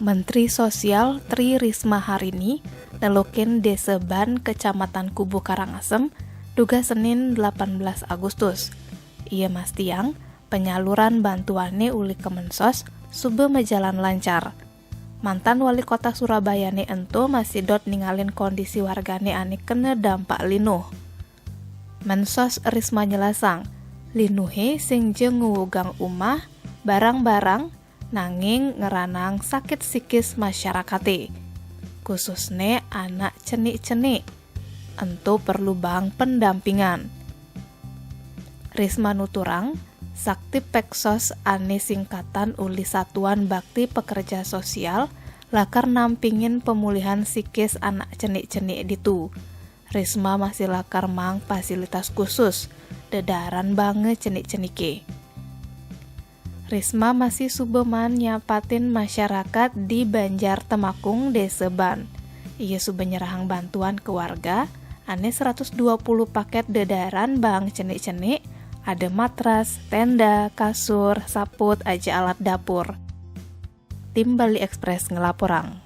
Menteri Sosial Tri Risma Harini nelukin Desa Ban, Kecamatan Kubu Karangasem, duga Senin 18 Agustus. Ia mastiang penyaluran bantuannya uli Kemensos sube mejalan lancar. Mantan wali kota Surabaya ne ento masih dot ningalin kondisi wargane ane kena dampak linuh. Mensos Risma nyelasang, linuhe sing jeung nguwugang umah, barang-barang, nanging ngeranang sakit psikis masyarakate. Khususnya anak cenik-cenik. Ento perlu bang pendampingan. Risma nuturang, Sakti Peksos ane singkatan uli Satuan Bakti Pekerja Sosial lakar nampingin pemulihan psikis anak cenik-cenik ditu. Risma masih lakar mang fasilitas khusus, dedaran banget cenik-cenike. Risma masih subeman nyapatin masyarakat di Banjar Temakung, Desa Ban. Ia sube nyerahang bantuan ke warga, ane 120 paket dedaran bang cenik-cenik, ada matras, tenda, kasur, saput, aja alat dapur. Tim Bali Express ngelaporang.